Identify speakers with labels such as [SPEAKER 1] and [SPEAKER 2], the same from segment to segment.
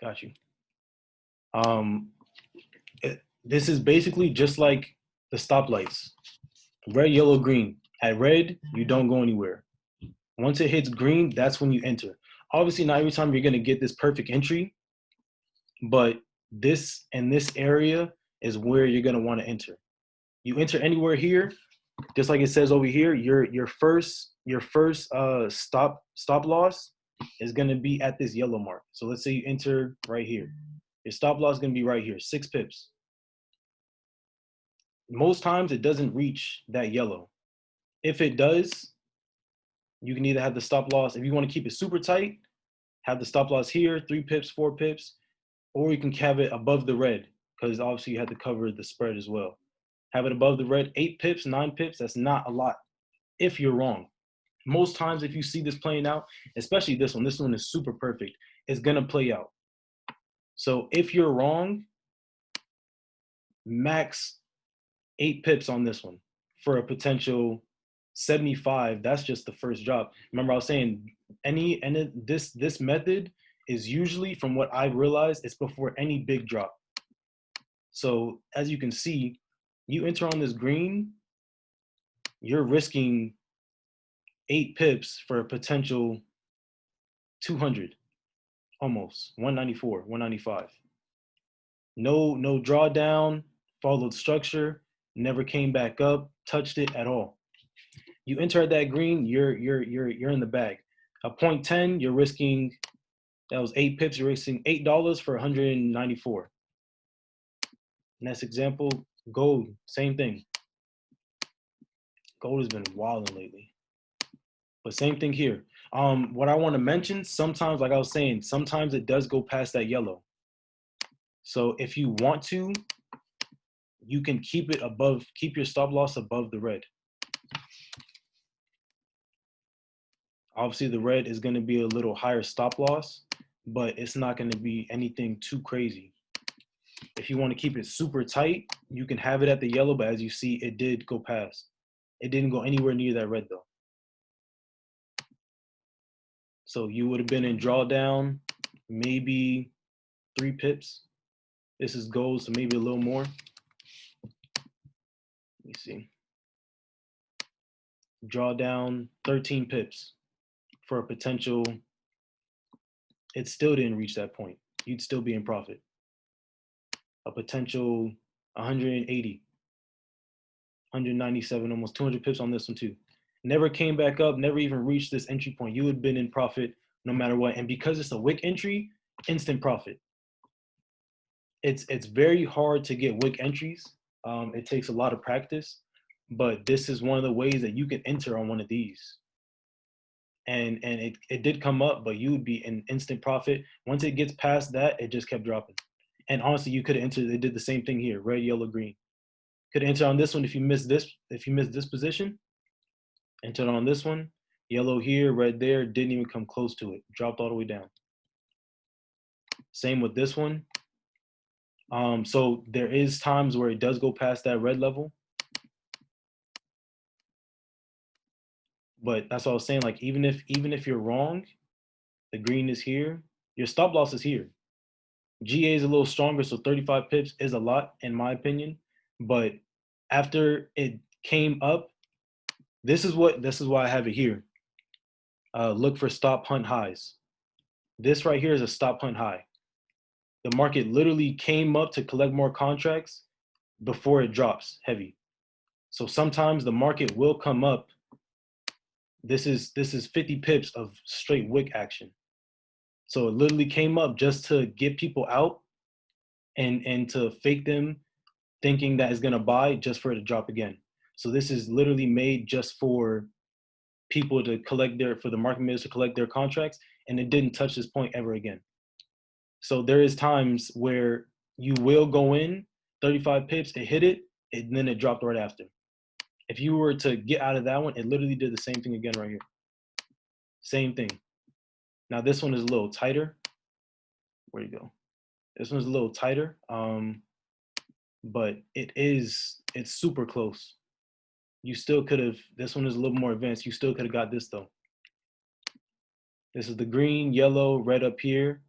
[SPEAKER 1] Got you. Um, this is basically just like the stoplights. Red, yellow, green. At red, you don't go anywhere. Once it hits green, that's when you enter. Obviously, not every time you're gonna get this perfect entry, but this and this area is where you're gonna want to enter. You enter anywhere here, just like it says over here, your first stop loss is gonna be at this yellow mark. So let's say you enter right here. Your stop loss is gonna be right here, 6 pips. Most times it doesn't reach that yellow. If it does, you can either have the stop loss, if you want to keep it super tight, have the stop loss here, 3 pips, 4 pips, or you can have it above the red, because obviously you have to cover the spread as well. Have it above the red, 8 pips, 9 pips, that's not a lot if you're wrong. Most times if you see this playing out, especially this one is super perfect, it's gonna play out. So if you're wrong, max 8 pips on this one for a potential 75. That's just the first drop. Remember, I was saying this method is usually, from what I've realized, it's before any big drop. So as you can see, you enter on this green, you're risking 8 pips for a potential 200, almost 194, 195. No drawdown, followed structure, never came back up, touched it at all. You enter at that green, you're in the bag. A point 10, you're risking, that was 8 pips, you're risking $8 for 194. Next example, gold, same thing. Gold has been wilding lately. But same thing here. What I want to mention, sometimes, like I was saying, sometimes it does go past that yellow. So if you want to, you can keep it above, keep your stop loss above the red. Obviously, the red is going to be a little higher stop loss, but it's not going to be anything too crazy. If you want to keep it super tight, you can have it at the yellow, but as you see, it did go past. It didn't go anywhere near that red though. So you would have been in drawdown, maybe 3 pips. This is gold, so maybe a little more. Let me see. Drawdown 13 pips for a potential. It still didn't reach that point. You'd still be in profit. A potential 180, 197, almost 200 pips on this one too. Never came back up, never even reached this entry point. You would have been in profit no matter what. And because it's a wick entry, instant profit. It's very hard to get wick entries. It takes a lot of practice, but this is one of the ways that you can enter on one of these. And it did come up, but you would be in instant profit. Once it gets past that, it just kept dropping. And honestly, you could enter. They did the same thing here: red, yellow, green. Could enter on this one if you miss this. If you miss this position, entered on this one. Yellow here, red there. Didn't even come close to it. Dropped all the way down. Same with this one. So there is times where it does go past that red level. But that's what I was saying. Like even if you're wrong, the green is here. Your stop loss is here. GA is a little stronger, so 35 pips is a lot in my opinion. But after it came up, this is why I have it here. Look for stop hunt highs. This right here is a stop hunt high. The market literally came up to collect more contracts before it drops heavy. So sometimes the market will come up. This is 50 pips of straight wick action. So it literally came up just to get people out and to fake them thinking that it's gonna buy just for it to drop again. So this is literally made just for people to collect for the market makers to collect their contracts, and it didn't touch this point ever again. So there is times where you will go in 35 pips, it hit it, and then it dropped right after. If you were to get out of that one, it literally did the same thing again right here. Same thing. Now this one is a little tighter. Where'd you go? This one's a little tighter, but it's super close. You still could have, this one is a little more advanced. You still could have got this though. This is the green, yellow, red up here.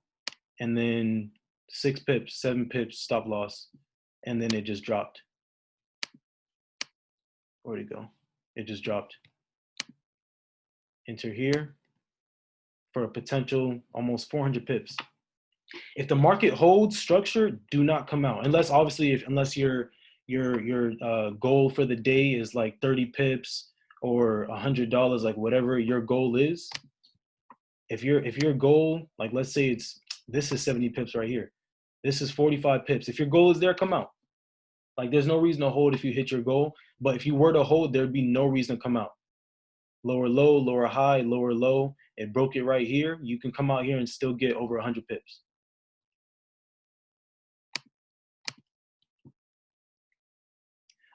[SPEAKER 1] and then 6 pips, 7 pips stop loss, and then it just dropped. Where'd it go? It just dropped. Enter here for a potential almost 400 pips. If the market holds structure, do not come out unless obviously unless your goal for the day is like 30 pips or $100, like whatever your goal is. If your goal, like let's say this is 70 pips right here, this is 45 pips. If your goal is there, come out. Like there's no reason to hold if you hit your goal, but if you were to hold, there'd be no reason to come out. Lower low, lower high, lower low. It broke it right here. You can come out here and still get over 100 pips.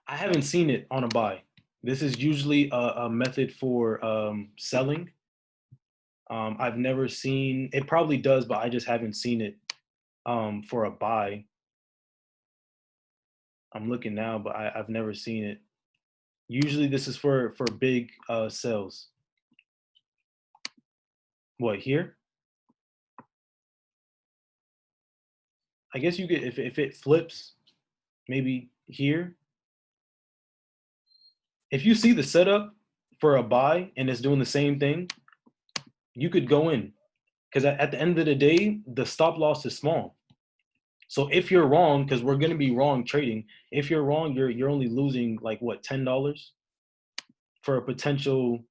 [SPEAKER 1] I haven't seen it on a buy. This is usually a method for selling. I've never seen, it probably does, but I just haven't seen it for a buy. I'm looking now, but I've never seen it. Usually this is for big sales. What, here? I guess you get, if it flips, maybe here. If you see the setup for a buy and it's doing the same thing, you could go in. Because at the end of the day, the stop loss is small. So if you're wrong, because we're gonna be wrong trading, if you're wrong, you're only losing like what, $10 for a potential.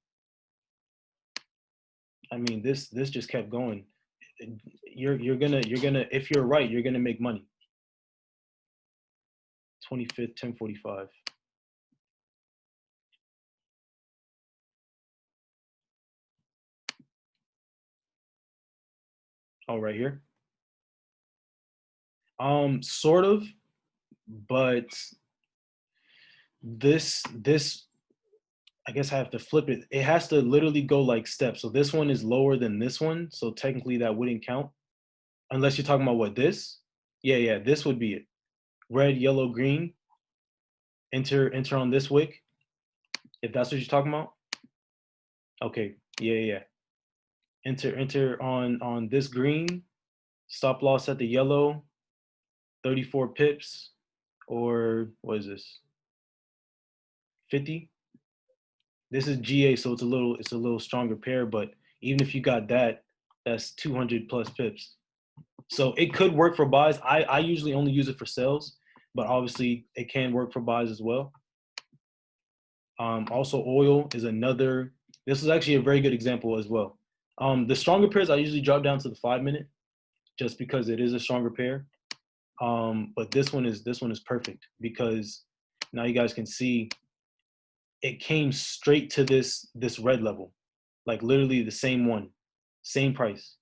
[SPEAKER 1] I mean, this just kept going. You're gonna if you're right, you're gonna make money. 25th, 10:45. Oh, right here. Sort of, but this I guess I have to flip it. It has to literally go like steps. So this one is lower than this one, so technically that wouldn't count unless you're talking about what this. Yeah, this would be it. Red, yellow, green. Enter on this wick. If that's what you're talking about. Okay. Yeah. Enter on this green. Stop loss at the yellow. 34 pips, or what is this? 50. This is GA, so it's a little stronger pair. But even if you got that, that's 200 plus pips. So it could work for buys. I usually only use it for sells, but obviously it can work for buys as well. Also, oil is another. This is actually a very good example as well. The stronger pairs I usually drop down to the 5-minute, just because it is a stronger pair. But this one is perfect because now you guys can see it came straight to this red level, like literally the same one, same price.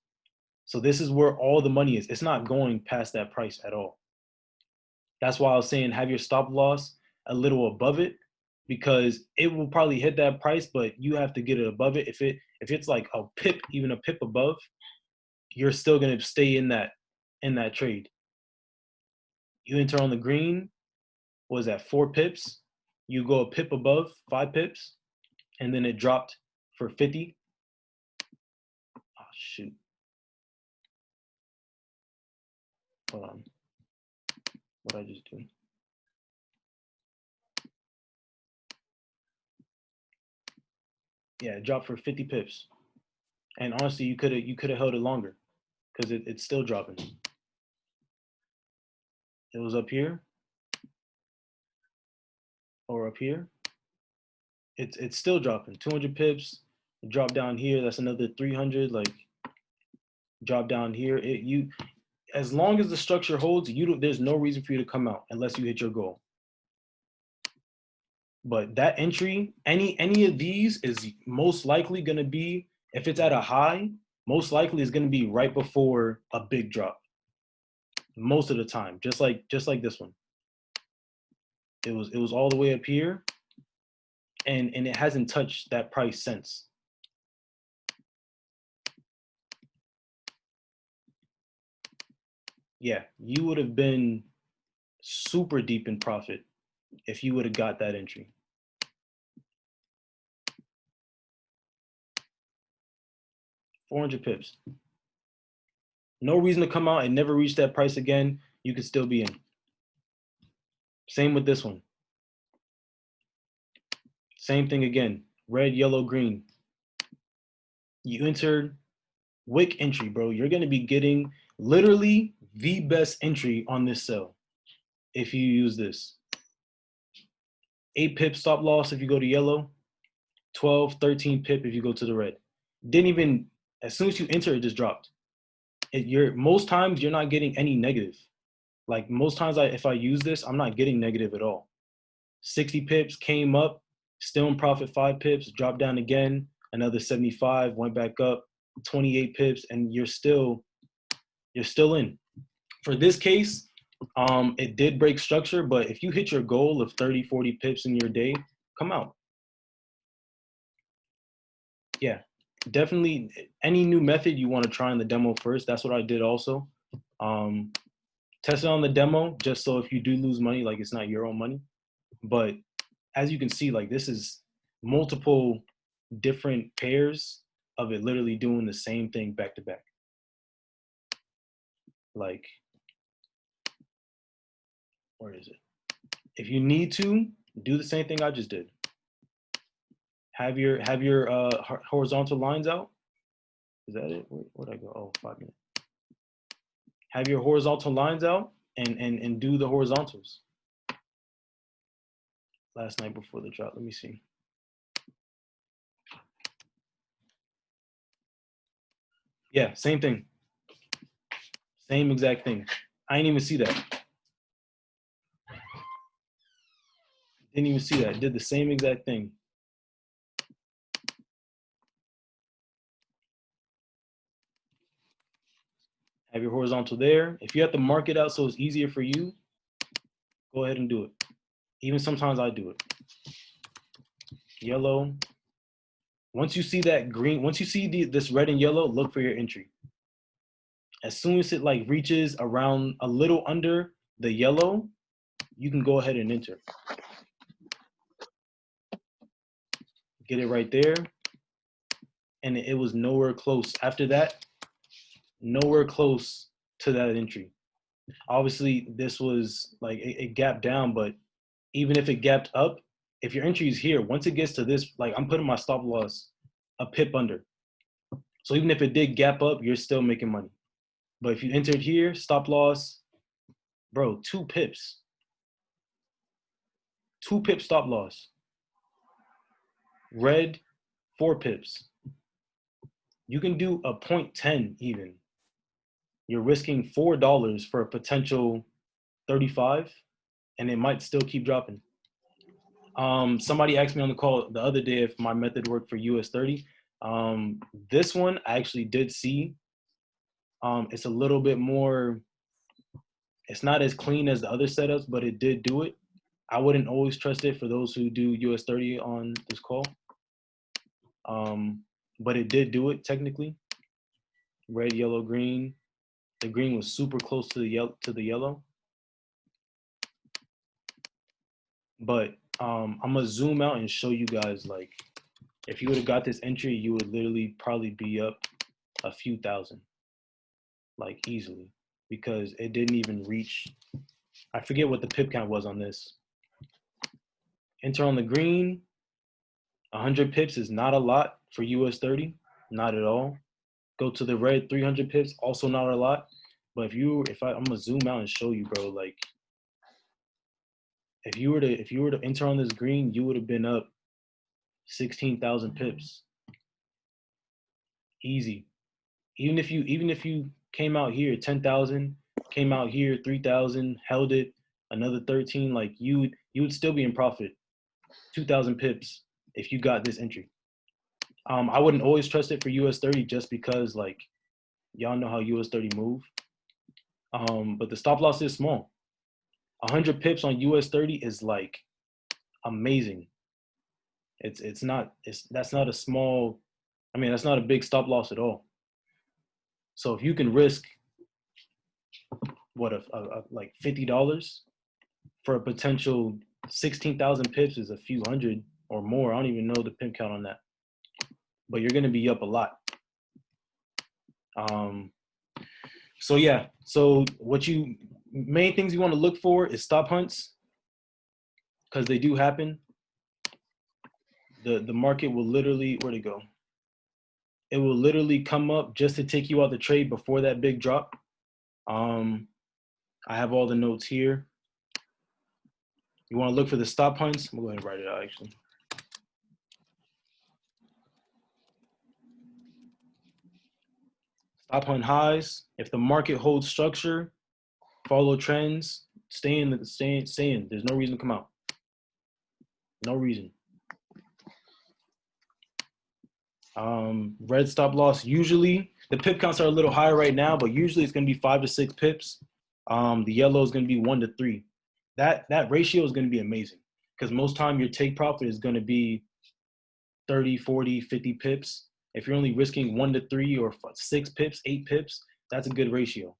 [SPEAKER 1] So this is where all the money is. It's not going past that price at all. That's why I was saying have your stop loss a little above it, because it will probably hit that price, but you have to get it above it. If it's like a pip, even a pip above, you're still gonna stay in that trade. You enter on the green, was that 4 pips? You go a pip above, 5 pips, and then it dropped for 50. Oh shoot. Hold on. What I just do? Yeah, it dropped for 50 pips. And honestly, you could have held it longer because it's still dropping. It was up here or up here. It's still dropping. 200 pips. It dropped down here. That's another 300. Like drop down here. As long as the structure holds, there's no reason for you to come out unless you hit your goal. But that entry, any of these is most likely going to be, if it's at a high, most likely is going to be right before a big drop. Most of the time, just like this one. It was all the way up here, and it hasn't touched that price since. Yeah, you would have been super deep in profit if you would have got that entry. $400 pips. No reason to come out and never reach that price again. You could still be in. Same with this one. Same thing again. Red, yellow, green. You entered wick entry, bro. You're going to be getting literally the best entry on this sell if you use this. 8 pip stop loss if you go to yellow. 12, 13 pip if you go to the red. Didn't even, as soon as you enter, it just dropped. Most times you're not getting any negative. Like most times if I use this, I'm not getting negative at all. 60 pips came up, still in profit 5 pips, dropped down again, another 75, went back up, 28 pips, and you're still in. For this case, it did break structure, but if you hit your goal of 30, 40 pips in your day, come out. Yeah, definitely any new method you want to try in the demo first. That's what I did also. Test it on the demo just so if you do lose money, like it's not your own money. But as you can see, like this is multiple different pairs of it literally doing the same thing back to back. Like, where is it? If you need to, do the same thing I just did. Have your horizontal lines out. Is that it? Where'd I go? Oh, 5 minutes. Have your horizontal lines out and do the horizontals. Last night before the drop, let me see. Yeah, same thing. Same exact thing. I didn't even see that. Didn't even see that. Did the same exact thing. Have your horizontal there. If you have to mark it out so it's easier for you, go ahead and do it. Even sometimes I do it. Yellow. Once you see that green, once you see this red and yellow, look for your entry. As soon as it like reaches around a little under the yellow, you can go ahead and enter. Get it right there. And it was nowhere close. After that, nowhere close to that entry. Obviously, this was like it gapped down, but even if it gapped up, if your entry is here, once it gets to this, like I'm putting my stop loss a pip under. So even if it did gap up, you're still making money. But if you entered here, stop loss, bro, 2 pips. 2 pip stop loss. Red, 4 pips. You can do a 0.10 even. You're risking $4 for a potential 35, and it might still keep dropping. Somebody asked me on the call the other day if my method worked for US30. This one I actually did see. It's a little bit more, it's not as clean as the other setups, but it did do it. I wouldn't always trust it for those who do US30 on this call. But it did do it technically. Red, yellow, green. The green was super close to the yellow. But I'm gonna zoom out and show you guys, like, if you would have got this entry, you would literally probably be up a few thousand, like easily, because it didn't even reach. I forget what the pip count was on this. Enter on the green. 100 pips is not a lot for US30, not at all. Go to the red, 300 pips, also not a lot. But I'm gonna zoom out and show you, bro. Like, if you were to enter on this green, you would have been up 16,000 pips, easy. Even if you came out here 10,000, came out here 3,000, held it another 13, like you would still be in profit, 2,000 pips if you got this entry. I wouldn't always trust it for US30 just because, like, y'all know how US30 move. But the stop loss is small. 100 pips on US30 is like amazing. That's not a small, I mean, that's not a big stop loss at all. So if you can risk what like $50 for a potential 16,000 pips is a few hundred or more. I don't even know the pip count on that, but you're gonna be up a lot. So yeah, so main things you want to look for is stop hunts, because they do happen. The market will literally, where'd it go? It will literally come up just to take you out the trade before that big drop. Um, I have all the notes here. You want to look for the stop hunts. I'm gonna go ahead and write it out actually. Stop hunt highs. If the market holds structure, follow trends, stay in. There's no reason to come out. No reason. Red stop loss. Usually the pip counts are a little higher right now, but usually it's going to be 5 to 6 pips. The yellow is going to be 1 to 3. That ratio is going to be amazing, because most time your take profit is going to be 30, 40, 50 pips. If you're only risking 1 to 3 or 6 pips, 8 pips, that's a good ratio.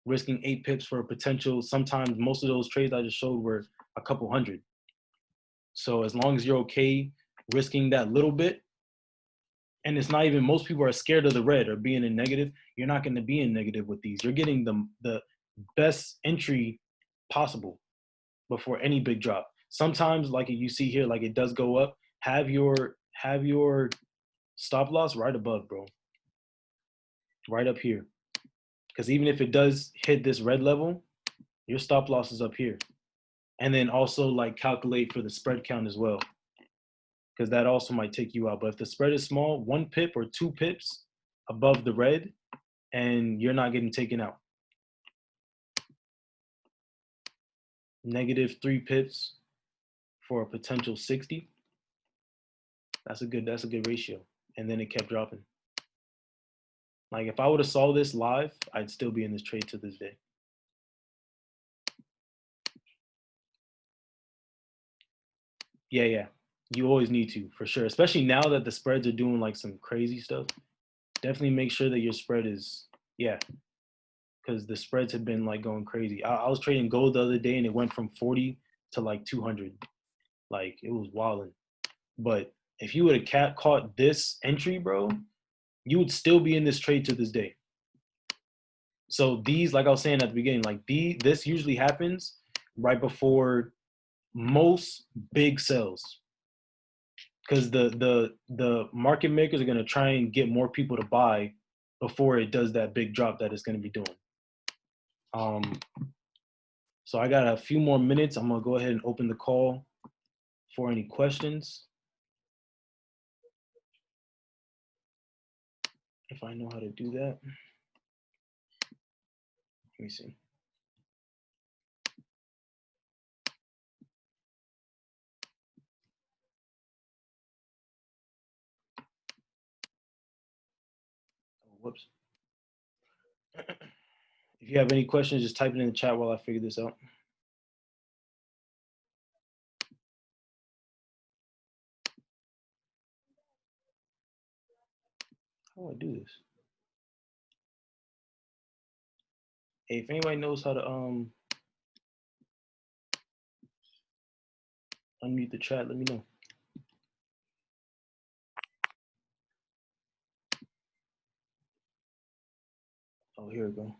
[SPEAKER 1] Risking 8 pips for a potential, sometimes most of those trades I just showed were a couple hundred. So as long as you're okay risking that little bit, and it's not even, most people are scared of the red or being in negative. You're not going to be in negative with these. You're getting the best entry possible before any big drop. Sometimes, like you see here, like it does go up. Have your stop loss right above, bro. Right up here. Because even if it does hit this red level, your stop loss is up here. And then also like calculate for the spread count as well, because that also might take you out. But if the spread is small, 1 pip or 2 pips above the red, and you're not getting taken out. Negative 3 pips for a potential 60. That's a good ratio. And then it kept dropping. Like if I would have saw this live, I'd still be in this trade to this day. Yeah. You always need to, for sure. Especially now that the spreads are doing like some crazy stuff. Definitely make sure that your spread is, yeah. Because the spreads have been like going crazy. I was trading gold the other day and it went from 40 to like 200. Like it was wilding. But if you would have caught this entry, bro, you would still be in this trade to this day. So these, like I was saying at the beginning, like this usually happens right before most big sells, because the market makers are gonna try and get more people to buy before it does that big drop that it's gonna be doing. So I got a few more minutes. I'm gonna go ahead and open the call for any questions, if I know how to do that. Let me see. Oh, whoops. If you have any questions, just type it in the chat while I figure this out. How do I do this? Hey, if anybody knows how to unmute the chat, let me know. Oh, here we go.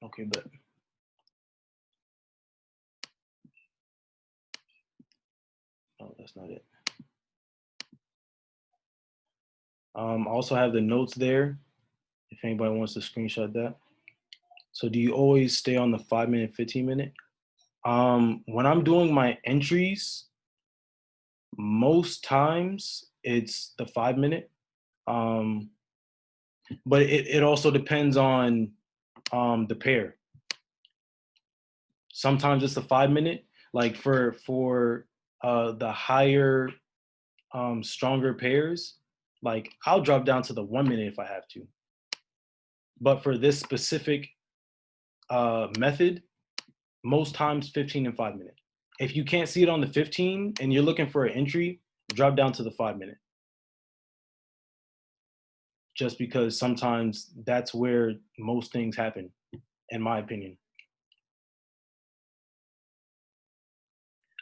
[SPEAKER 1] Okay, but oh, that's not it. Also have the notes there if anybody wants to screenshot that. So do you always stay on the 5 minute, 15 minute? When I'm doing my entries, most times it's the 5 minute. But it also depends on the pair. Sometimes it's the 5 minute, like for the higher stronger pairs, like I'll drop down to the 1 minute if I have to. But for this specific method, most times 15 and 5 minute. If you can't see it on the 15 and you're looking for an entry, drop down to the 5 minute. Just because sometimes that's where most things happen, in my opinion.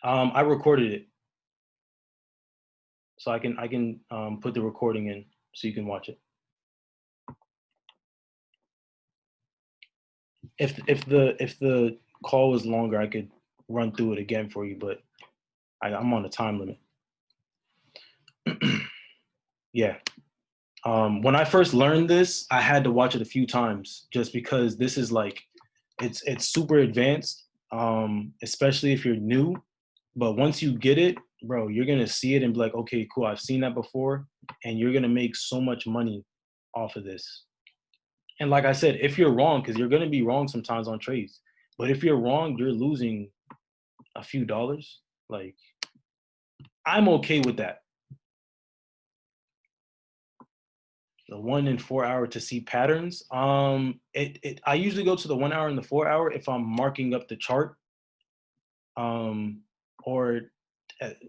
[SPEAKER 1] I recorded it, so I can put the recording in so you can watch it. If the call was longer, I could run through it again for you, but I'm on a time limit. Yeah. When I first learned this, I had to watch it a few times just because this is like it's super advanced, especially if you're new. But once you get it, bro, you're gonna see it and be like, okay, cool, I've seen that before, and you're gonna make so much money off of this. And like I said, if you're wrong, because you're gonna be wrong sometimes on trades, but if you're wrong, you're losing a few dollars. Like I'm okay with that. The 1 and 4 hour to see patterns. I usually go to the 1 hour and the 4 hour if I'm marking up the chart, um, or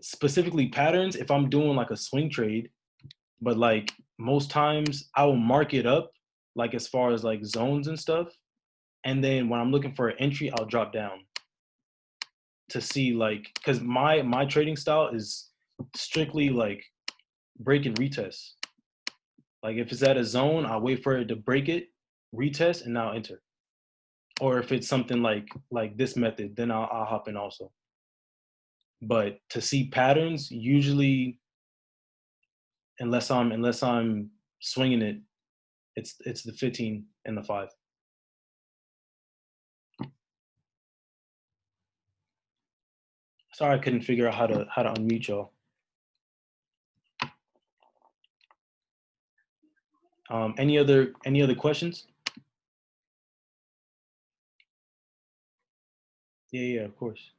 [SPEAKER 1] specifically patterns if I'm doing like a swing trade. But like most times, I will mark it up, like as far as like zones and stuff, and then when I'm looking for an entry, I'll drop down to see like because my trading style is strictly like break and retest. Like if it's at a zone, I'll wait for it to break it, retest, and now enter. Or if it's something like this method, then I'll hop in also. But to see patterns, usually unless I'm swinging it, it's the 15 and the 5. Sorry, I couldn't figure out how to unmute y'all. Any other questions? Yeah, of course.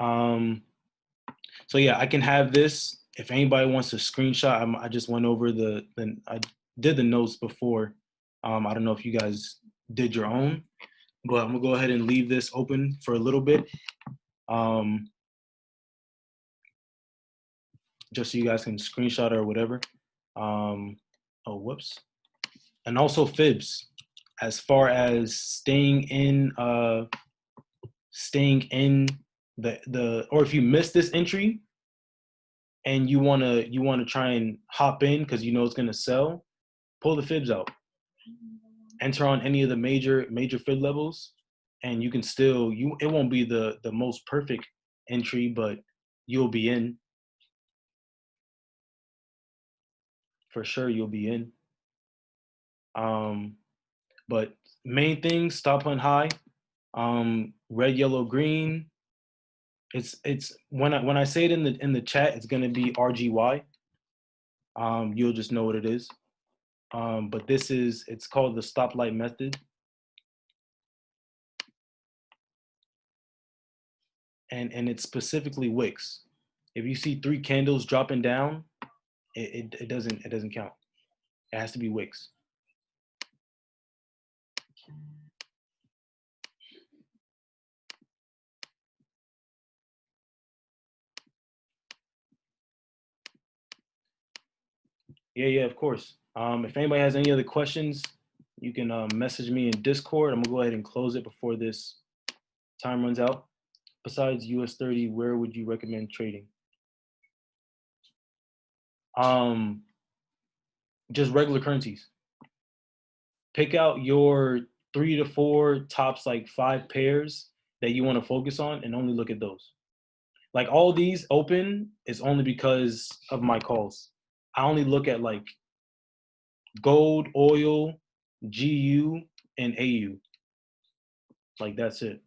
[SPEAKER 1] So yeah, I can have this. If anybody wants to screenshot, I just went over I did the notes before. I don't know if you guys did your own, but I'm gonna go ahead and leave this open for a little bit, just so you guys can screenshot or whatever. Oh, whoops. And also fibs, as far as staying in the or if you miss this entry and you wanna try and hop in because you know it's gonna sell, pull the fibs out, enter on any of the major fib levels, and you can still it won't be the most perfect entry, but you'll be in for sure. You'll be in. But main thing, stop hunt high, red, yellow, green. It's when I say it in the chat, it's gonna be RGY. You'll just know what it is. But it's called the stoplight method. And it's specifically wicks. If you see 3 candles dropping down, it doesn't count. It has to be wicks. Yeah, of course. If anybody has any other questions, you can message me in Discord. I'm gonna go ahead and close it before this time runs out. Besides US30, where would you recommend trading? Just regular currencies. Pick out your 3 to 4 tops, like 5 pairs that you want to focus on, and only look at those. Like all these open is only because of my calls. I only look at like gold, oil, GU, and AU. Like that's it.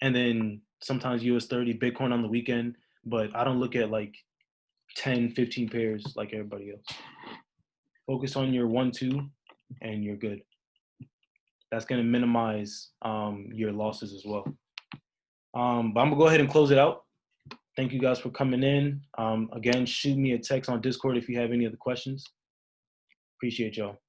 [SPEAKER 1] And then sometimes US30, Bitcoin on the weekend, but I don't look at like 10, 15 pairs like everybody else. Focus on your 1, 2, and you're good. That's going to minimize your losses as well. But I'm going to go ahead and close it out. Thank you guys for coming in. Again, shoot me a text on Discord if you have any other questions. Appreciate y'all.